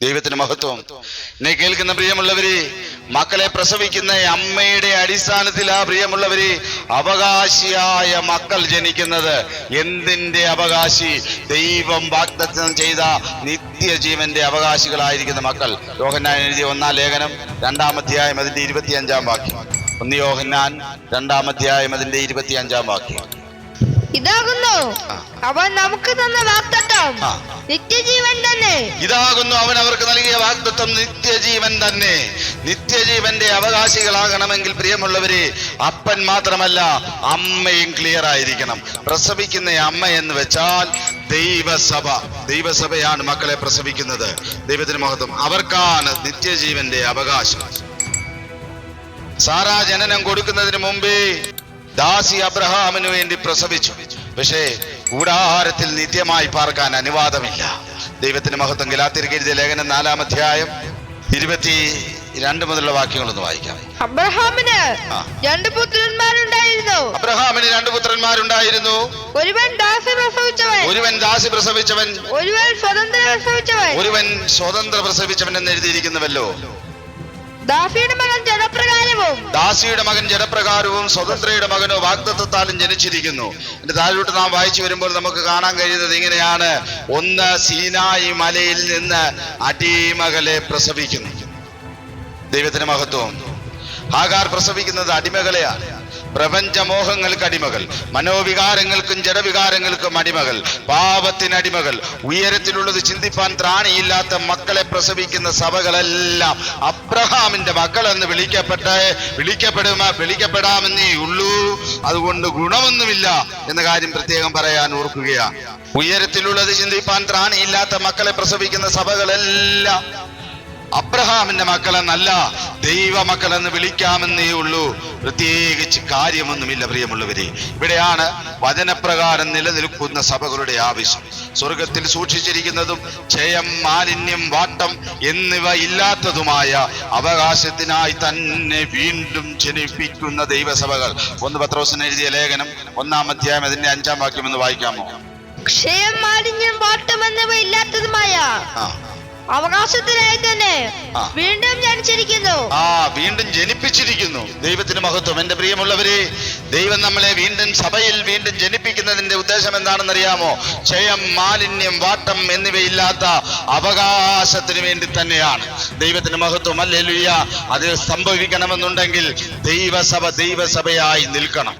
ദൈവത്തിന് മഹത്വം. എന്നെ കേൾക്കുന്ന പ്രിയമുള്ളവരെ, മക്കളെ പ്രസവിക്കുന്ന അമ്മയുടെ അടിസ്ഥാനത്തിലാ പ്രിയമുള്ളവരെ അവകാശിയായ മക്കൾ ജനിക്കുന്നത്. എന്തിന്റെ അവകാശി? ദൈവം വാഗ്ദത്തം ചെയ്ത നിത്യജീവന്റെ അവകാശികളായിരിക്കുന്ന മക്കൾ. യോഹന്നാൻ എഴുതിയ 1-ാം ലേഖനം 2-ാം അധ്യായം അതിന്റെ 25-ാം വാക്യം. 1 യോഹന്നാൻ 2-ാം അധ്യായം അതിന്റെ 25-ാം വാക്യം. ഇതാകുന്നു അവൻ നമുക്ക് തന്ന വാഗ്ദത്തം, നിത്യജീവൻ തന്നെ. ഇതാകുന്നു അവൻ അവർക്ക് നൽകിയ വാഗ്ദത്തം, നിത്യജീവൻ തന്നെ. നിത്യജീവന്റെ അവകാശികളാകണമെങ്കിൽ പ്രിയമുള്ളവരെ അപ്പൻ മാത്രമല്ല അമ്മയും ക്ലിയർ ആയിരിക്കണം. പ്രസവിക്കുന്ന അമ്മ എന്ന് വെച്ചാൽ ദൈവസഭ. ദൈവസഭയാണ് മക്കളെ പ്രസവിക്കുന്നത്. ദൈവത്തിന് മഹത്വം. അവർക്കാണ് നിത്യജീവന്റെ അവകാശം. സാറാ ജനനം കൊടുക്കുന്നതിന് മുമ്പേ ദാസി അബ്രഹാമിന് വേണ്ടി പ്രസവിച്ചു. പക്ഷേ കൂടാരത്തിൽ നിത്യമായി പാർക്കാൻ അനുവാദമില്ല. ദൈവത്തിന് മഹത്വം. ഗലാത്യർക്ക് എഴുതിയ ലേഖനം 4-ാം അധ്യായം 22 മുതലുള്ള വാക്യങ്ങളൊന്ന് വായിക്കാം. അബ്രഹാമിന് 2 പുത്രന്മാരുണ്ടായിരുന്നു. അബ്രഹാമിന് 2 പുത്രന്മാരുണ്ടായിരുന്നു. ഒരുവൻ ദാസി പ്രസവിച്ചവൻ, ഒരുവൻ സ്വതന്ത്ര പ്രസവിച്ചവൻ എന്ന് എഴുതിയിരിക്കുന്നുവല്ലോ. ദാസിയുടെ മകൻ ജഡപ്രകാരവും സ്വതന്ത്രയുടെ മകനോ വാഗ്ദത്തത്താലും ജനിച്ചിരിക്കുന്നു. എന്റെ താഴോട്ട് നാം വായിച്ചു വരുമ്പോൾ നമുക്ക് കാണാൻ കഴിയുന്നത് ഇങ്ങനെയാണ്. 1 സീനായി മലയിൽ നിന്ന് അടിമകളെ പ്രസവിക്കുന്നു. ദൈവത്തിന് മഹത്വം. ഹാഗാർ പ്രസവിക്കുന്നത് അടിമകളെയാണ്. പ്രപഞ്ചമോഹങ്ങൾക്ക് അടിമകൾ, മനോവികാരങ്ങൾക്കും ജഡവികാരങ്ങൾക്കും അടിമകൾ, പാപത്തിനടിമകൾ, ഉയരത്തിലുള്ളത് ചിന്തിപ്പാൻ ത്രാണിയില്ലാത്ത മക്കളെ പ്രസവിക്കുന്ന സഭകളെല്ലാം അബ്രഹാമിന്റെ മക്കളെന്ന് വിളിക്കപ്പെടാമെന്നേ ഉള്ളൂ. അതുകൊണ്ട് ഗുണമൊന്നുമില്ല എന്ന കാര്യം പ്രത്യേകം പറയാൻ ഓർക്കുകയാണ്. ഉയരത്തിലുള്ളത് ചിന്തിപ്പാൻ ത്രാണിയില്ലാത്ത മക്കളെ പ്രസവിക്കുന്ന സഭകളെല്ലാം അബ്രഹാമിന്റെ മക്കളെന്നല്ല ദൈവമക്കളെന്ന് വിളിക്കാമെന്നേ ഉള്ളൂ. പ്രത്യേകിച്ച് കാര്യമൊന്നുമില്ല പ്രിയമുള്ളവരെ. ഇവിടെയാണ് വചനപ്രകാരം നിലനിൽക്കുന്ന സഭകളുടെ ആവശ്യം. സ്വർഗത്തിൽ സൂക്ഷിച്ചിരിക്കുന്നതും ക്ഷയം, മാലിന്യം, വാട്ടം എന്നിവ ഇല്ലാത്തതുമായ അവകാശത്തിനായി തന്നെ വീണ്ടും ജനിപ്പിക്കുന്ന ദൈവസഭകൾ. 1 പത്രോസിന് എഴുതിയ ലേഖനം 1-ാം അധ്യായം അതിന്റെ 5-ാം വാക്യം ഒന്ന് വായിക്കാമോ? ക്ഷയം, മാലിന്യം, വാട്ടം എന്നിവ ഇല്ലാത്തതുമായ അവകാശത്തിനായി തന്നെ വീണ്ടും ജനിച്ചിരിക്കുന്നു. വീണ്ടും ജനിപ്പിച്ചിരിക്കുന്നു. ദൈവത്തിന് മഹത്വം. എന്റെ പ്രിയമുള്ളവരെ, ദൈവം നമ്മളെ സഭയിൽ വീണ്ടും ജനിപ്പിക്കുന്നതിന്റെ ഉദ്ദേശം എന്താണെന്നറിയാമോ? ക്ഷയം, മാലിന്യം, വാട്ടം എന്നിവയില്ലാത്ത അവകാശത്തിന് വേണ്ടി തന്നെയാണ്. ദൈവത്തിന് മഹത്വം. ഹല്ലേലൂയ. അത് സംഭവിക്കണമെന്നുണ്ടെങ്കിൽ ദൈവസഭയായി നിൽക്കണം.